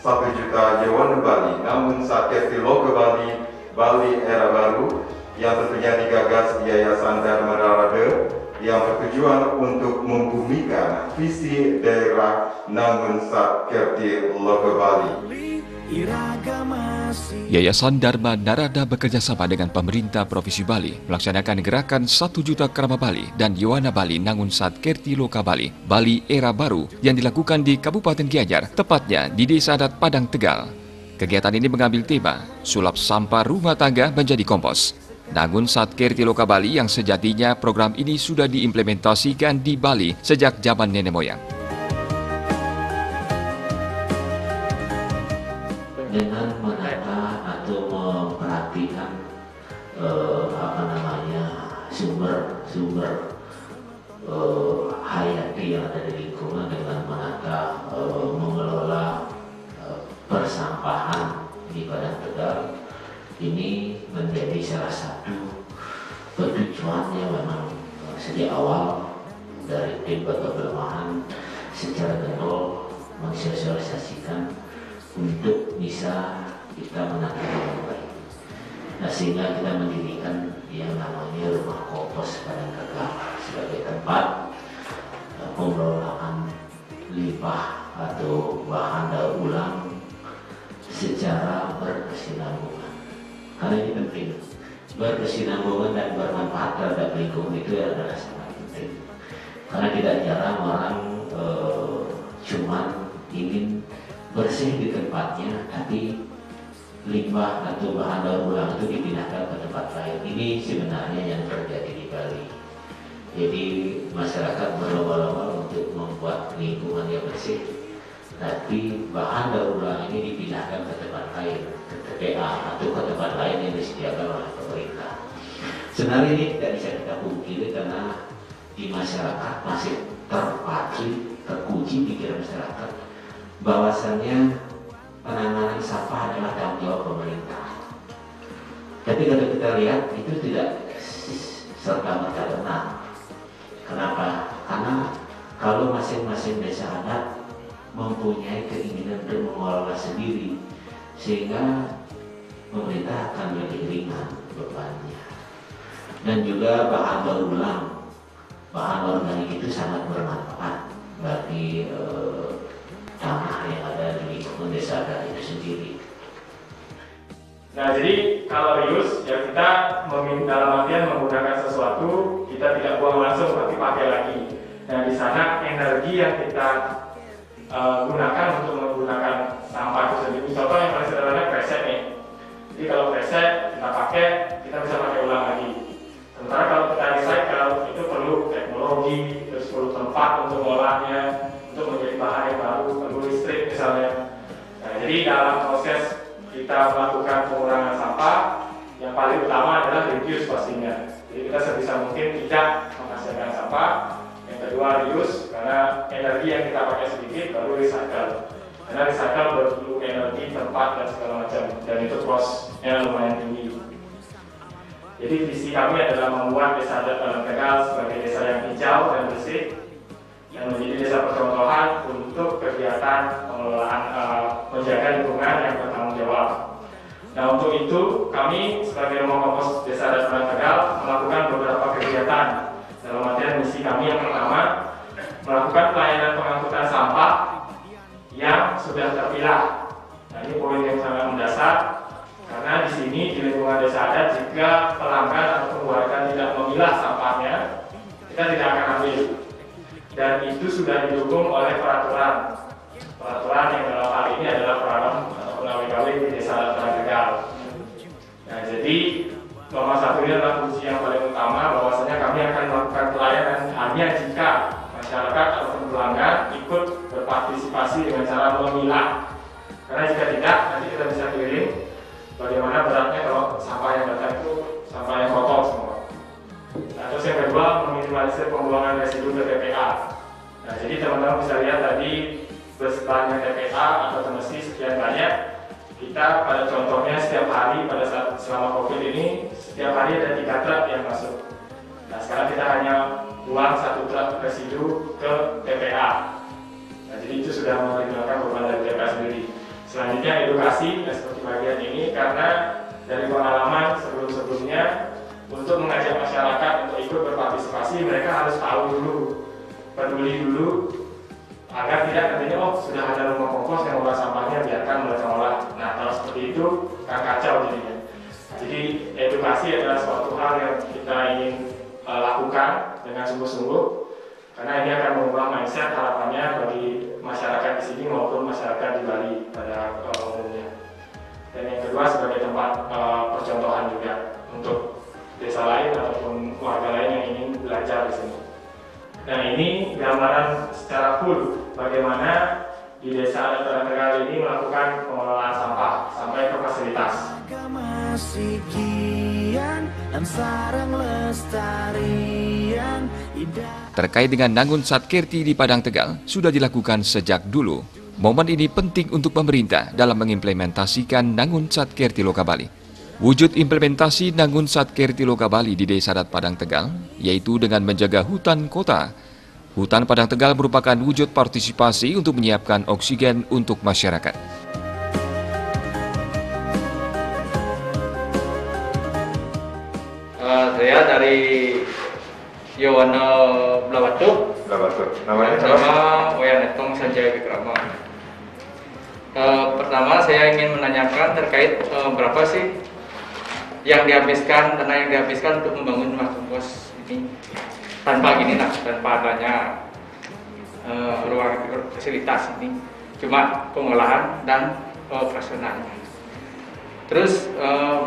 1 juta Yawana Bali, namun saat Loka Bali, Bali Era Baru, yang tentunya digagas Yayasan Dharma Narada, yang bertujuan untuk membumikan visi daerah namun saat Loka Bali. Yayasan Dharma Narada bekerjasama dengan pemerintah Provinsi Bali melaksanakan gerakan 1 juta Krama Bali dan Yawana Bali Nangun Sat Kerti Loka Bali, Bali Era Baru yang dilakukan di Kabupaten Gianyar, tepatnya di Desa Adat Padang Tegal. Kegiatan ini mengambil tema sulap sampah rumah tangga menjadi kompos. Nangun Sat Kerti Loka Bali yang sejatinya program ini sudah diimplementasikan di Bali sejak zaman nenek moyang. Dengan menata atau memperhatikan sumber hayati yang ada di lingkungan, dengan menata mengelola persampahan di Padang Tegal, ini menjadi salah satu tujuan yang memang sejak awal dari tim Bata Pelemahan secara general mensosialisasikan untuk bisa kita menata dengan baik. Nah, sehingga kita mendirikan yang namanya rumah kompos Padang Tegal sebagai tempat pengelolaan limbah atau bahan daur ulang secara berkesinambungan. Karena ini penting, berkesinambungan dan bermanfaat terhadap lingkungan itu adalah sangat penting. Karena tidak jarang orang cuman ingin bersih di tempatnya, tapi limbah atau bahan daur ulang itu dipindahkan ke tempat lain. Ini sebenarnya yang terjadi di Bali. Jadi masyarakat berlomba-lomba untuk membuat lingkungan yang bersih, tapi bahan daur ulang ini dipindahkan ke tempat lain, ke TPA atau ke tempat lain yang disediakan oleh pemerintah. Sebenarnya ini tidak bisa kita pungkiri karena di masyarakat masih terkunci pikiran masyarakat bahwasannya penanganan sampah adalah tanggung jawab pemerintah. Tapi kalau kita lihat itu tidak serta-merta benar. Kenapa? Karena kalau masing-masing desa adat mempunyai keinginan untuk mengelola sendiri, sehingga pemerintah akan lebih ringan bebannya. Dan juga bahan daur ulang, bahan organik itu sangat bermanfaat bagi tanah yang ada di lingkungan desa adat itu sendiri. Nah, jadi kalau reuse ya kita dalam artian menggunakan sesuatu, kita tidak buang langsung tapi pakai lagi. Nah, di sana energi yang kita gunakan untuk menggunakan sampah itu sendiri. Contoh yang paling sederhana kresek nih. Jadi kalau kresek kita pakai, kita bisa pakai ulang lagi. Sementara kalau kita recycle itu perlu teknologi, terus perlu tempat untuk mengolahnya, untuk menjadi bahan yang baru, perlu listrik misalnya. Nah, jadi dalam proses kita melakukan pengurangan sampah, yang paling utama adalah reduce pastinya. Jadi kita sebisa mungkin tidak menghasilkan sampah. Yang kedua reuse, karena energi yang kita pakai sedikit, baru recycle. Karena recycle perlu energi, tempat dan segala macam, dan itu cost-nya lumayan tinggi. Jadi visi kami adalah membuat desa adat Padang Tegal sebagai desa yang hijau dan bersih, yang menjadi desa percontohan untuk kegiatan pengelolaan menjaga lingkungan yang bertanggung jawab. Nah, untuk itu kami sebagai rumah kompos desa adat Padang Tegal melakukan beberapa kegiatan. Dalam artian misi kami yang pertama, melakukan pelayanan pengangkutan sampah yang sudah terpilah. Nah, ini poin yang sangat mendasar, karena di sini di lingkungan desa adat jika pelanggan atau warga tidak memilah sampahnya, kita tidak akan ambil. Dan itu sudah didukung oleh peraturan yang dalam hal ini adalah peraturan PKW di desa adat Padang Tegal. Nah, jadi nomor satu ini adalah kunci yang paling utama, bahwasanya kami akan melakukan pelayanan hanya jika masyarakat atau pelanggan ikut berpartisipasi dengan cara memilah. Karena jika tidak, nanti kita bisa kirim bagaimana beratnya kalau sampah yang datang itu sampah yang kotor semua. Nah, terus yang kedua, meminimalisir pembuangan residu ke TPA. Nah, jadi teman-teman bisa lihat tadi besertanya TPA atau temesi sekian banyak. Kita pada contohnya setiap hari pada saat selama COVID ini, setiap hari ada 3 truk yang masuk. Nah, sekarang kita hanya buang 1 truk residu ke TPA. Nah, jadi itu sudah meringankan beban dari TPA sendiri. Selain selanjutnya edukasi seperti bagian ini, karena dari pengalaman sebelum-sebelumnya untuk mengajak masyarakat untuk ikut berpartisipasi, mereka harus tahu dulu, peduli dulu, agar tidak nantinya oh sudah ada rumah kompos yang olah sampahnya biarkan mereka olah. Nah kalau seperti itu kan kacau jadinya. Jadi edukasi adalah suatu hal yang kita ingin lakukan dengan sungguh-sungguh, karena ini akan mengubah mindset harapannya bagi masyarakat di sini maupun masyarakat di Bali pada umumnya. Dan yang kedua sebagai tempat percontohan juga untuk desa lain ataupun warga lain yang ingin belajar di sini. Nah ini gambaran secara full bagaimana di desa adat Padang Tegal ini melakukan pengelolaan sampah sampai ke fasilitas. Terkait dengan Nangun Satkerti di Padang Tegal sudah dilakukan sejak dulu. Momen ini penting untuk pemerintah dalam mengimplementasikan Nangun Satkerti Loka Bali. Wujud implementasi Nangun Satkerti Loka Bali di Desa Adat Padang Tegal yaitu dengan menjaga hutan kota. Hutan Padang Tegal merupakan wujud partisipasi untuk menyiapkan oksigen untuk masyarakat. Saya dari Yowana Blawatu. Namanya Nama Wayanetong Sanjaya Wikrama. Pertama saya ingin menanyakan terkait berapa sih yang dihabiskan, dana yang dihabiskan untuk membangun rumah kompos ini tanpa adanya ruang fasilitas ini, cuma pengolahan dan operasionalnya. Terus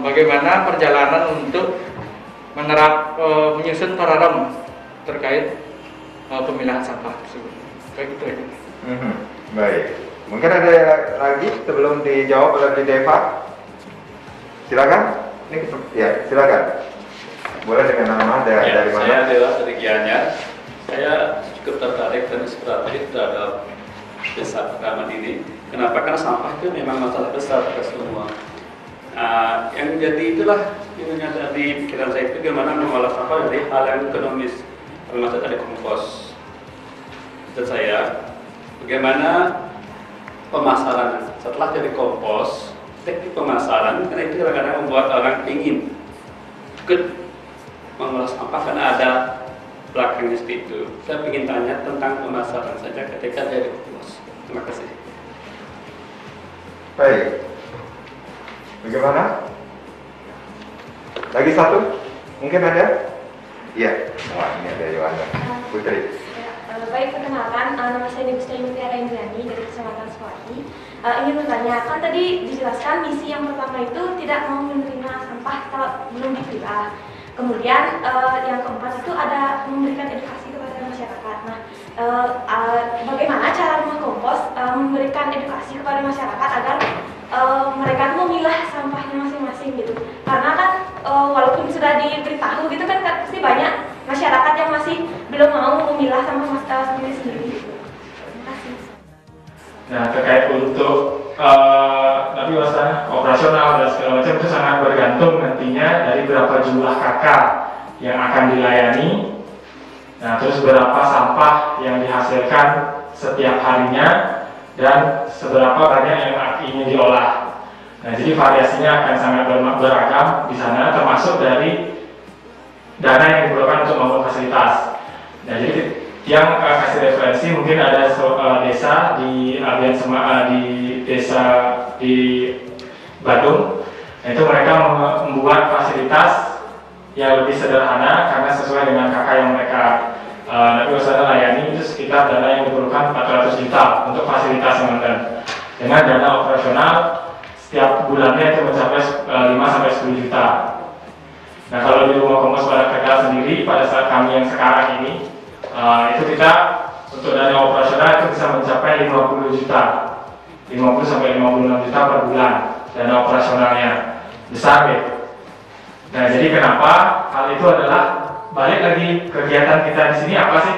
bagaimana perjalanan untuk menyusun paralel terkait pemilahan sampah tersebut? Baik itu aja. Baik. Mungkin ada lagi sebelum dijawab oleh Deva. Silakan. Ini ya, silakan. Boleh dengan nama dari mana? Saya Dewa dari Gianyar. Saya cukup tertarik dan inspiratif terhadap desa Pekraman ini. Kenapa? Karena sampah itu memang masalah besar kita semua. Yang jadi itulah yang ada di pikiran saya itu bagaimana mengolah sampah dari hal yang ekonomis, termasuk tadi kompos. Dan saya bagaimana pemasaran setelah jadi kompos, teknik pemasaran karena itu kadang-kadang membuat orang ingin ikut mengolah sampah karena ada belakangnya seperti itu. Saya ingin tanya tentang pemasaran saja ketika jadi kompos. Terima kasih. Baik. Bagaimana? Lagi satu? Mungkin ada? Iya. Wah, ini ada Yohana. Putri. Baik, perkenalkan, nama saya Dewi Mutiara Indrani dari Kecamatan Suwadi. Ingin bertanya, kan tadi dijelaskan misi yang pertama itu tidak mau menerima sampah kalau belum dipilah. Kemudian yang keempat itu ada memberikan edukasi kepada masyarakat. Nah, bagaimana cara rumah kompos memberikan edukasi kepada masyarakat agar mereka memilah sampahnya masing-masing gitu? Karena kan walaupun sudah diberitahu gitu kan pasti banyak masyarakat yang masih belum mau memilah sampah sendiri-sendiri gitu. Terima kasih. Nah terkait untuk tapi masalah operasional dan segala macam itu sangat bergantung nantinya dari berapa jumlah kakak yang akan dilayani. Nah terus berapa sampah yang dihasilkan setiap harinya dan seberapa banyak yang ingin diolah. Nah jadi variasinya akan sangat beragam di sana, termasuk dari dana yang diperlukan untuk membangun fasilitas. Nah jadi yang kasih referensi mungkin ada desa di desa di Badung, itu mereka membuat fasilitas yang lebih sederhana karena sesuai dengan kakak yang mereka nanti usaha layani, itu sekitar dana yang diperlukan 400 juta untuk fasilitas yang ada. Dengan dana operasional setiap bulannya itu mencapai 5-10 juta. Nah kalau di rumah kompos Padang Tegal sendiri pada saat kami yang sekarang ini itu kita untuk dana operasional itu bisa mencapai 50 juta, 50-56 juta per bulan dana operasionalnya, besar gitu. Nah jadi kenapa hal itu adalah balik lagi kegiatan kita di sini apa sih?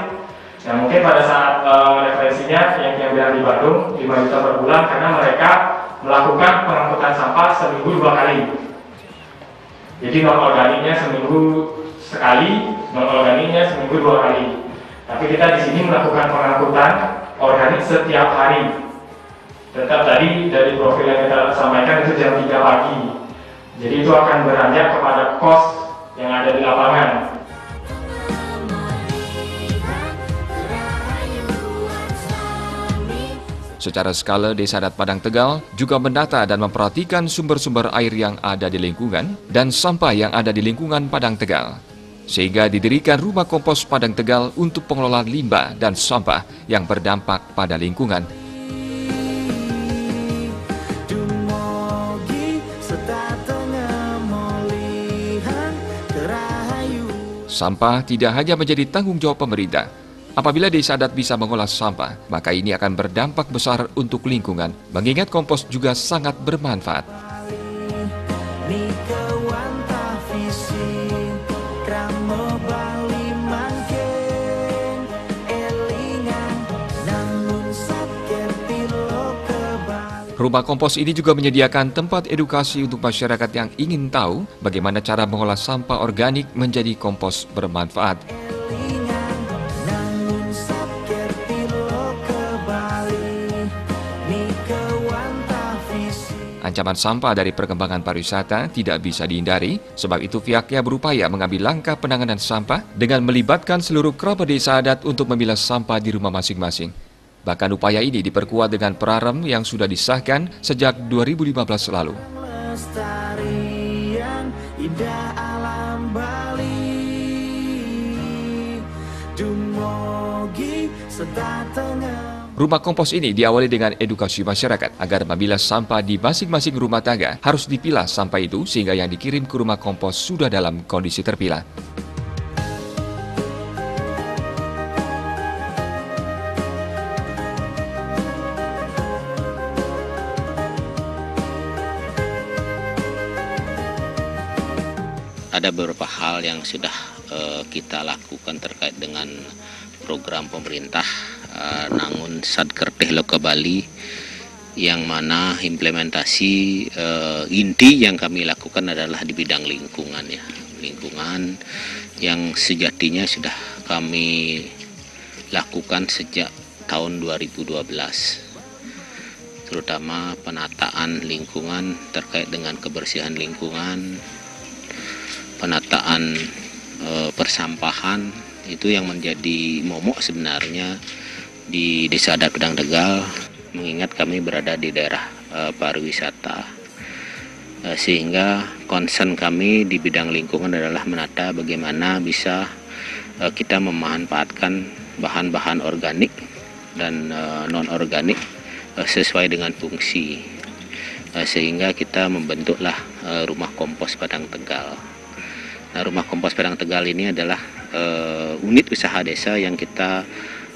Nah mungkin pada saat referensinya yang bilang di Bandung 5 juta per bulan karena mereka melakukan pengangkutan sampah seminggu 2 kali. Jadi non organiknya seminggu sekali, non organiknya seminggu 2 kali. Tapi kita di sini melakukan pengangkutan organik setiap hari. Tetap tadi dari profil yang kita sampaikan itu jam 3 pagi. Jadi itu akan beranjak kepada kos yang ada di lapangan. Secara skala, Desa Adat Padang Tegal juga mendata dan memperhatikan sumber-sumber air yang ada di lingkungan dan sampah yang ada di lingkungan Padang Tegal. Sehingga didirikan Rumah Kompos Padang Tegal untuk pengelolaan limbah dan sampah yang berdampak pada lingkungan. Sampah tidak hanya menjadi tanggung jawab pemerintah. Apabila desa adat bisa mengolah sampah, maka ini akan berdampak besar untuk lingkungan, mengingat kompos juga sangat bermanfaat. Rumah kompos ini juga menyediakan tempat edukasi untuk masyarakat yang ingin tahu bagaimana cara mengolah sampah organik menjadi kompos bermanfaat. Ancaman sampah dari perkembangan pariwisata tidak bisa dihindari, sebab itu pihaknya berupaya mengambil langkah penanganan sampah dengan melibatkan seluruh kerabat desa adat untuk memilah sampah di rumah masing-masing. Bahkan upaya ini diperkuat dengan perarem yang sudah disahkan sejak 2015 lalu. Rumah kompos ini diawali dengan edukasi masyarakat agar memilah sampah di masing-masing rumah tangga harus dipilah sampah itu sehingga yang dikirim ke rumah kompos sudah dalam kondisi terpilah. Ada beberapa hal yang sudah kita lakukan terkait dengan program pemerintah Nangun Sadkerteh Loka Bali, yang mana implementasi inti yang kami lakukan adalah di bidang lingkungan, ya, lingkungan yang sejatinya sudah kami lakukan sejak tahun 2012, terutama penataan lingkungan terkait dengan kebersihan lingkungan, penataan persampahan, itu yang menjadi momok sebenarnya di Desa Adat Padang Tegal, mengingat kami berada di daerah pariwisata, sehingga concern kami di bidang lingkungan adalah menata bagaimana bisa kita memanfaatkan bahan-bahan organik dan non-organik sesuai dengan fungsi, sehingga kita membentuklah Rumah Kompos Padang Tegal. Nah, Rumah Kompos Padang Tegal ini adalah unit usaha desa yang kita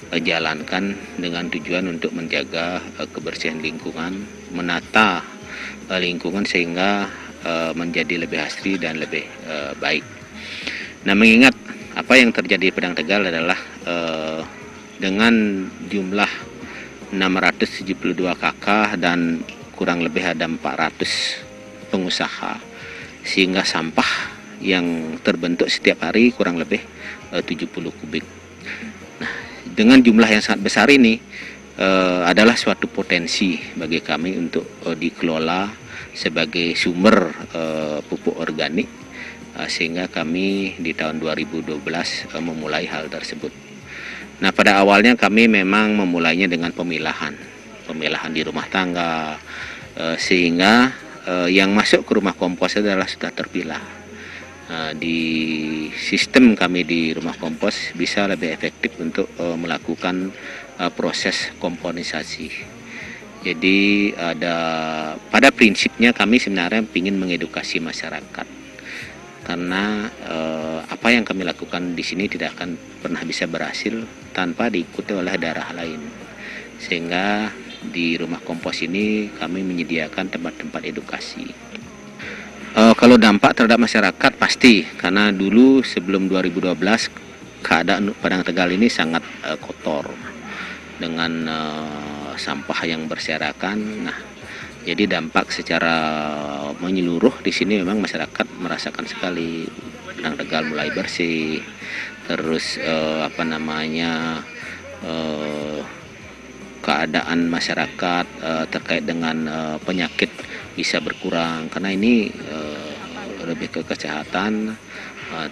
jalankan dengan tujuan untuk menjaga kebersihan lingkungan, menata lingkungan sehingga menjadi lebih asri dan lebih baik. Nah, mengingat apa yang terjadi di Padang Tegal adalah dengan jumlah 672 KK dan kurang lebih ada 400 pengusaha, sehingga sampah yang terbentuk setiap hari kurang lebih 70 kubik. Nah, dengan jumlah yang sangat besar ini adalah suatu potensi bagi kami untuk dikelola sebagai sumber pupuk organik, sehingga kami di tahun 2012 memulai hal tersebut. Nah, pada awalnya kami memang memulainya dengan pemilahan di rumah tangga, sehingga yang masuk ke rumah kompos adalah sudah terpilah. Di sistem kami di rumah kompos bisa lebih efektif untuk melakukan proses komponisasi. Jadi pada prinsipnya kami sebenarnya ingin mengedukasi masyarakat, karena apa yang kami lakukan di sini tidak akan pernah bisa berhasil tanpa diikuti oleh daerah lain, sehingga di rumah kompos ini kami menyediakan tempat-tempat edukasi. Kalau dampak terhadap masyarakat pasti, karena dulu sebelum 2012 keadaan Padang Tegal ini sangat kotor dengan sampah yang berserakan. Nah, jadi dampak secara menyeluruh di sini memang masyarakat merasakan sekali. Padang Tegal mulai bersih, terus keadaan masyarakat terkait dengan penyakit bisa berkurang, karena ini lebih ke kesehatan,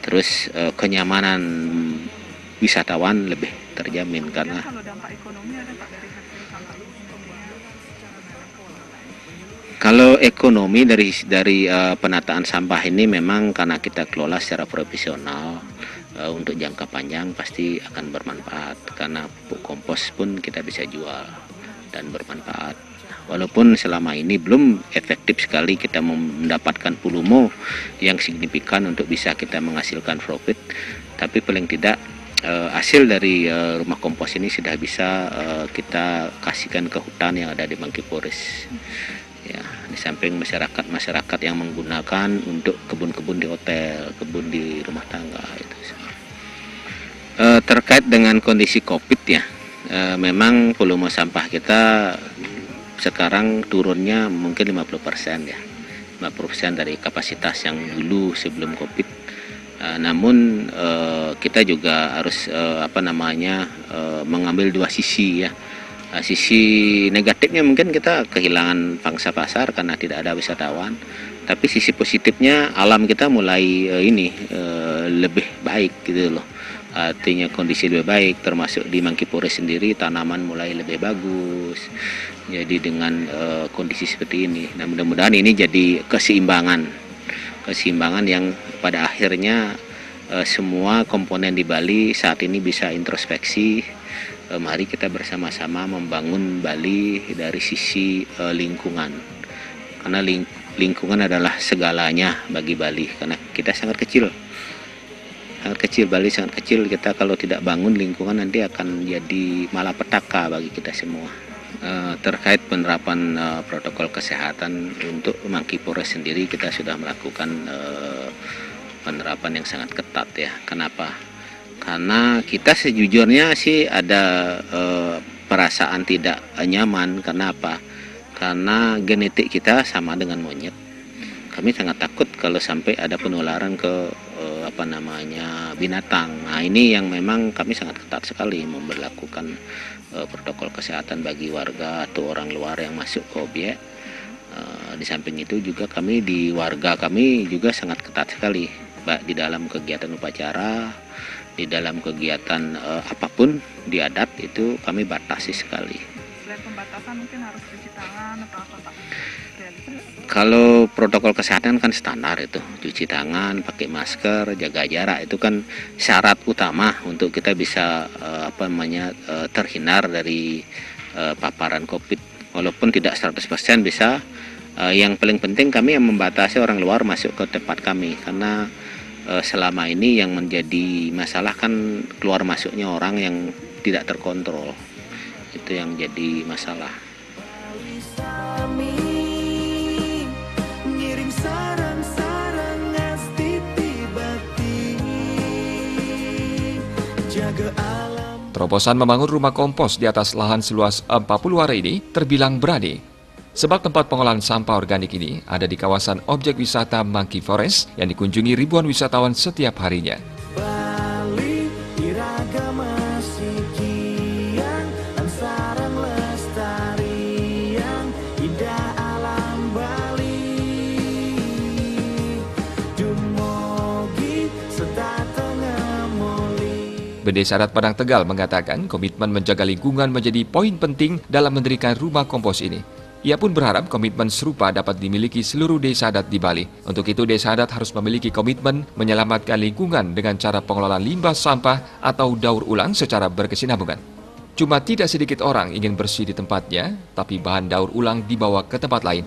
terus kenyamanan wisatawan lebih terjamin. Karena kalau ekonomi dari penataan sampah ini memang karena kita kelola secara profesional, untuk jangka panjang pasti akan bermanfaat, karena pupuk kompos pun kita bisa jual dan bermanfaat. Walaupun selama ini belum efektif sekali kita mendapatkan volume yang signifikan untuk bisa kita menghasilkan profit, tapi paling tidak hasil dari rumah kompos ini sudah bisa kita kasihkan ke hutan yang ada di Mangkiporis. Ya, di samping masyarakat yang menggunakan untuk kebun-kebun di hotel, kebun di rumah tangga itu. Terkait dengan kondisi COVID ya, memang volume sampah kita sekarang turunnya mungkin 50% ya, 50% dari kapasitas yang dulu sebelum COVID. Namun kita juga harus mengambil dua sisi ya. Sisi negatifnya mungkin kita kehilangan pangsa pasar karena tidak ada wisatawan, tapi sisi positifnya alam kita mulai lebih baik gitu loh. Artinya kondisi lebih baik, termasuk di Mangkiporis sendiri tanaman mulai lebih bagus. Jadi dengan kondisi seperti ini, nah mudah-mudahan ini jadi keseimbangan yang pada akhirnya semua komponen di Bali saat ini bisa introspeksi. Mari kita bersama-sama membangun Bali dari sisi lingkungan, karena lingkungan adalah segalanya bagi Bali, karena kita sangat kecil, Bali sangat kecil. Kita kalau tidak bangun lingkungan nanti akan jadi malapetaka bagi kita semua. Terkait penerapan protokol kesehatan untuk Mangkiporis sendiri, kita sudah melakukan penerapan yang sangat ketat ya. Kenapa? Karena kita sejujurnya sih ada perasaan tidak nyaman. Kenapa? Karena genetik kita sama dengan monyet. Kami sangat takut kalau sampai ada penularan ke binatang. Nah ini yang memang kami sangat ketat sekali memberlakukan protokol kesehatan bagi warga atau orang luar yang masuk ke objek. Di samping itu juga kami di warga kami juga sangat ketat sekali, baik di dalam kegiatan upacara, di dalam kegiatan apapun di adat itu kami batasi sekali. Selain pembatasan mungkin harus cuci tangan atau apa Pak? Kalau protokol kesehatan kan standar itu, cuci tangan, pakai masker, jaga jarak, itu kan syarat utama untuk kita bisa terhindar dari paparan COVID. Walaupun tidak 100% bisa, yang paling penting kami yang membatasi orang luar masuk ke tempat kami, karena selama ini yang menjadi masalah kan keluar masuknya orang yang tidak terkontrol, itu yang jadi masalah. Terobosan membangun rumah kompos di atas lahan seluas 40 are ini terbilang berani. Sebab tempat pengolahan sampah organik ini ada di kawasan objek wisata Mangkiporis yang dikunjungi ribuan wisatawan setiap harinya. Bali, iragama sikian, ansaran lestarian, indah alam Bali. Dumogi, setatengah moli. Desa Adat Padang Tegal mengatakan komitmen menjaga lingkungan menjadi poin penting dalam mendirikan rumah kompos ini. Ia pun berharap komitmen serupa dapat dimiliki seluruh desa adat di Bali. Untuk itu, desa adat harus memiliki komitmen menyelamatkan lingkungan dengan cara pengelolaan limbah sampah atau daur ulang secara berkesinambungan. Cuma tidak sedikit orang ingin bersih di tempatnya, tapi bahan daur ulang dibawa ke tempat lain.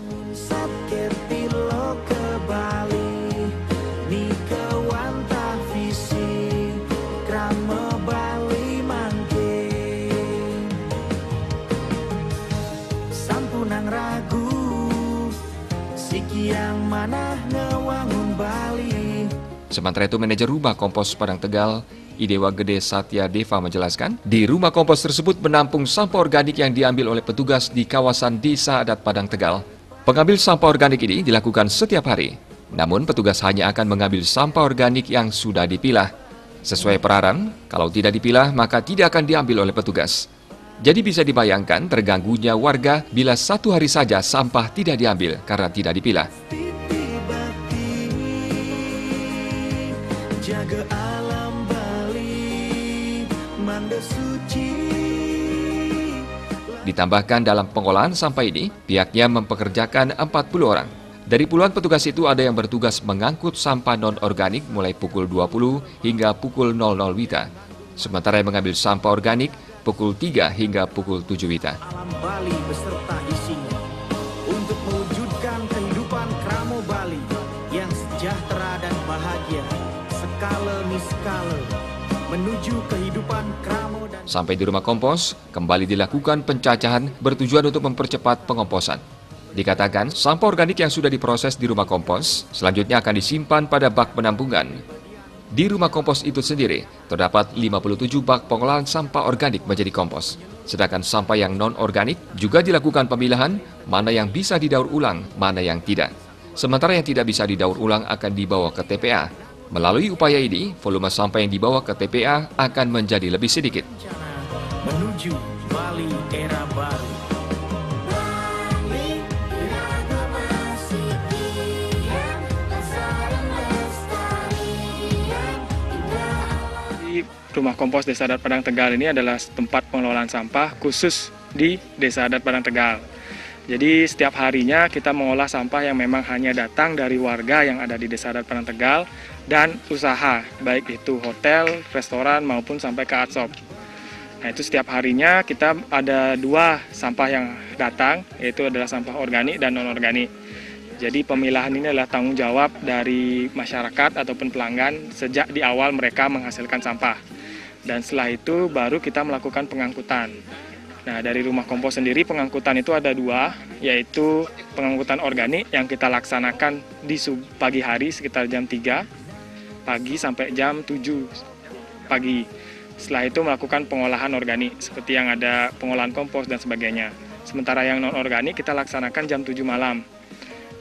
Sementara itu, manajer rumah kompos Padang Tegal, Idewa Gede Satya Deva menjelaskan, di rumah kompos tersebut menampung sampah organik yang diambil oleh petugas di kawasan Desa Adat Padang Tegal. Pengambil sampah organik ini dilakukan setiap hari. Namun, petugas hanya akan mengambil sampah organik yang sudah dipilah. Sesuai peraturan, kalau tidak dipilah, maka tidak akan diambil oleh petugas. Jadi bisa dibayangkan terganggunya warga bila satu hari saja sampah tidak diambil karena tidak dipilah. Jaga alam Bali, manda suci. Ditambahkan dalam pengolahan sampah ini, pihaknya mempekerjakan 40 orang. Dari puluhan petugas itu ada yang bertugas mengangkut sampah non-organik mulai pukul 20 hingga pukul 00 WITA. Sementara yang mengambil sampah organik pukul 3 hingga pukul 7 WITA. Alam Bali beserta isinya untuk mewujudkan kehidupan Kramo Bali yang sejahtera dan bahagia, skala niskala menuju kehidupan Kramo dan... Sampai di rumah kompos, kembali dilakukan pencacahan bertujuan untuk mempercepat pengomposan. Dikatakan, sampah organik yang sudah diproses di rumah kompos selanjutnya akan disimpan pada bak penampungan. Di rumah kompos itu sendiri, terdapat 57 bak pengolahan sampah organik menjadi kompos. Sedangkan sampah yang non-organik juga dilakukan pemilahan, mana yang bisa didaur ulang, mana yang tidak. Sementara yang tidak bisa didaur ulang akan dibawa ke TPA. Melalui upaya ini, volume sampah yang dibawa ke TPA akan menjadi lebih sedikit. Menuju Bali era baru. Rumah kompos Desa Adat Padang Tegal ini adalah tempat pengelolaan sampah khusus di Desa Adat Padang Tegal. Jadi setiap harinya kita mengolah sampah yang memang hanya datang dari warga yang ada di Desa Adat Padang Tegal dan usaha, baik itu hotel, restoran maupun sampai ke adshop. Nah itu setiap harinya kita ada 2 sampah yang datang, yaitu adalah sampah organik dan non-organik. Jadi pemilahan ini adalah tanggung jawab dari masyarakat ataupun pelanggan sejak di awal mereka menghasilkan sampah. Dan setelah itu baru kita melakukan pengangkutan. Nah dari rumah kompos sendiri pengangkutan itu ada 2, yaitu pengangkutan organik yang kita laksanakan di pagi hari sekitar jam 3 pagi sampai jam 7 pagi. Setelah itu melakukan pengolahan organik seperti yang ada pengolahan kompos dan sebagainya. Sementara yang non-organik kita laksanakan jam 7 malam.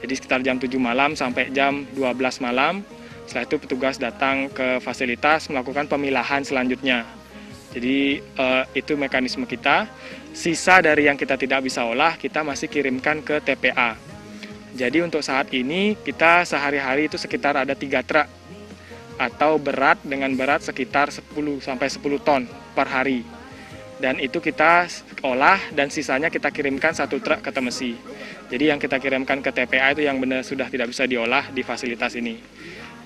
Jadi sekitar jam 7 malam sampai jam 12 malam. Setelah itu petugas datang ke fasilitas melakukan pemilahan selanjutnya. Jadi itu mekanisme kita. Sisa dari yang kita tidak bisa olah kita masih kirimkan ke TPA. Jadi untuk saat ini kita sehari-hari itu sekitar ada 3 truk atau berat dengan berat sekitar 10 sampai 10 ton per hari. Dan itu kita olah dan sisanya kita kirimkan 1 truk ke Temesi. Jadi yang kita kirimkan ke TPA itu yang benar sudah tidak bisa diolah di fasilitas ini.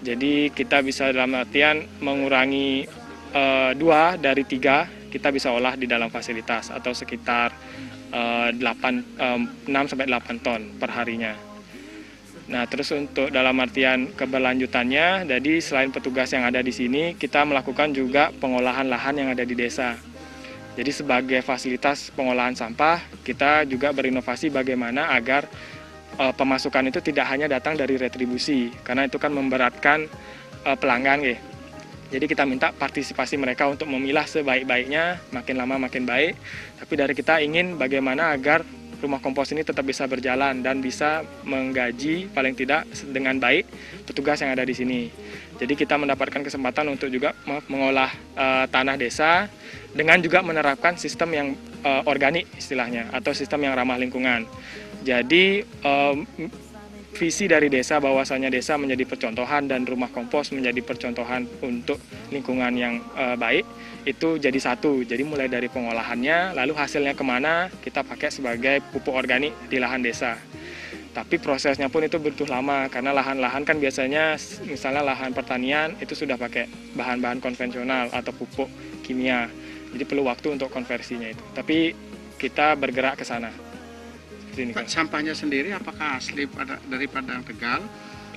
Jadi kita bisa dalam artian mengurangi 2 dari 3 kita bisa olah di dalam fasilitas atau sekitar 6 sampai 8 ton per harinya. Nah terus untuk dalam artian keberlanjutannya, jadi selain petugas yang ada di sini, kita melakukan juga pengolahan lahan yang ada di desa. Jadi sebagai fasilitas pengolahan sampah, kita juga berinovasi bagaimana agar pemasukan itu tidak hanya datang dari retribusi, karena itu kan memberatkan pelanggan. Jadi kita minta partisipasi mereka untuk memilah sebaik-baiknya, makin lama makin baik. Tapi dari kita ingin bagaimana agar rumah kompos ini tetap bisa berjalan dan bisa menggaji paling tidak dengan baik petugas yang ada di sini. Jadi kita mendapatkan kesempatan untuk juga mengolah tanah desa dengan juga menerapkan sistem yang organik istilahnya atau sistem yang ramah lingkungan. Jadi visi dari desa bahwasanya desa menjadi percontohan dan rumah kompos menjadi percontohan untuk lingkungan yang baik itu jadi satu. Jadi mulai dari pengolahannya, lalu hasilnya kemana kita pakai sebagai pupuk organik di lahan desa. Tapi prosesnya pun itu butuh lama karena lahan-lahan kan biasanya misalnya lahan pertanian itu sudah pakai bahan-bahan konvensional atau pupuk kimia. Jadi perlu waktu untuk konversinya itu. Tapi kita bergerak ke sana. Pak, sampahnya sendiri apakah asli dari Padang Tegal,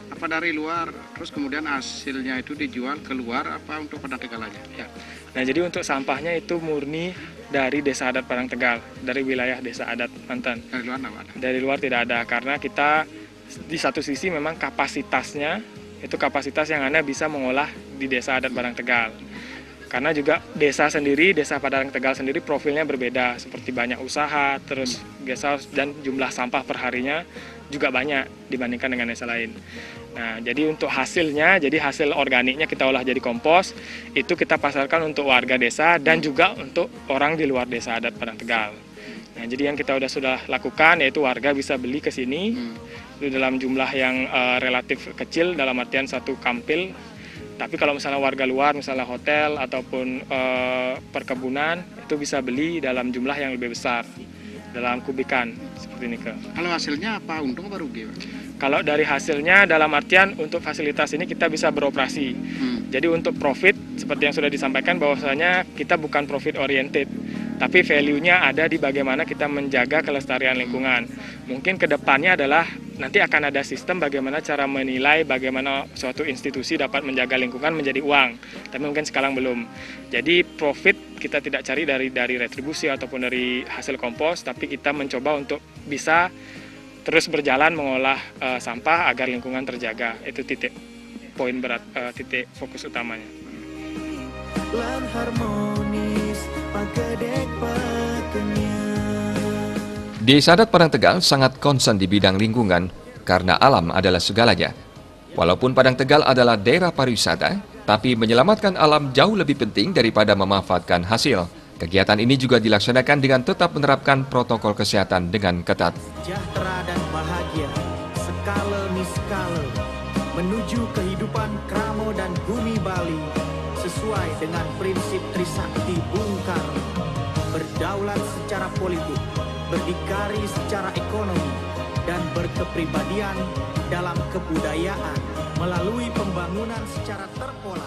apa dari luar, terus kemudian hasilnya itu dijual keluar apa untuk Padang Tegal aja? Ya. Nah jadi untuk sampahnya itu murni dari Desa Adat Padang Tegal, dari wilayah Desa Adat Mantan. Dari luar apa ada? Dari luar tidak ada, karena kita di satu sisi memang kapasitasnya, itu kapasitas yang Anda bisa mengolah di Desa Adat Padang Tegal. Karena juga desa sendiri, Desa Padang Tegal sendiri profilnya berbeda, seperti banyak usaha, terus desa dan jumlah sampah perharinya juga banyak dibandingkan dengan desa lain. Nah, jadi untuk hasilnya, jadi hasil organiknya kita olah jadi kompos, itu kita pasarkan untuk warga desa dan juga untuk orang di luar Desa Adat Padang Tegal. Nah, jadi yang kita sudah lakukan yaitu warga bisa beli ke sini itu dalam jumlah yang relatif kecil, dalam artian satu kampil. Tapi kalau misalnya warga luar, misalnya hotel ataupun perkebunan, itu bisa beli dalam jumlah yang lebih besar, dalam kubikan, seperti ini. Kalau hasilnya apa, untung apa rugi? Kalau dari hasilnya, dalam artian untuk fasilitas ini kita bisa beroperasi. Jadi untuk profit, seperti yang sudah disampaikan bahwasanya kita bukan profit oriented, tapi value-nya ada di bagaimana kita menjaga kelestarian lingkungan. Mungkin ke depannya adalah nanti akan ada sistem bagaimana cara menilai bagaimana suatu institusi dapat menjaga lingkungan menjadi uang. Tapi mungkin sekarang belum. Jadi profit kita tidak cari dari retribusi ataupun dari hasil kompos, tapi kita mencoba untuk bisa terus berjalan mengolah sampah agar lingkungan terjaga. Itu titik poin berat, titik fokus utamanya. Desa Adat Padang Tegal sangat concern di bidang lingkungan karena alam adalah segalanya. Walaupun Padang Tegal adalah daerah pariwisata, tapi menyelamatkan alam jauh lebih penting daripada memanfaatkan hasil. Kegiatan ini juga dilaksanakan dengan tetap menerapkan protokol kesehatan dengan ketat. Sejahtera dan bahagia, skala miskala, menuju kehidupan Kramo dan Bumi Bali, sesuai dengan prinsip Trisakti Bung Karno, berdaulat secara politik, berdikari secara ekonomi, dan berkepribadian dalam kebudayaan melalui pembangunan secara terpola.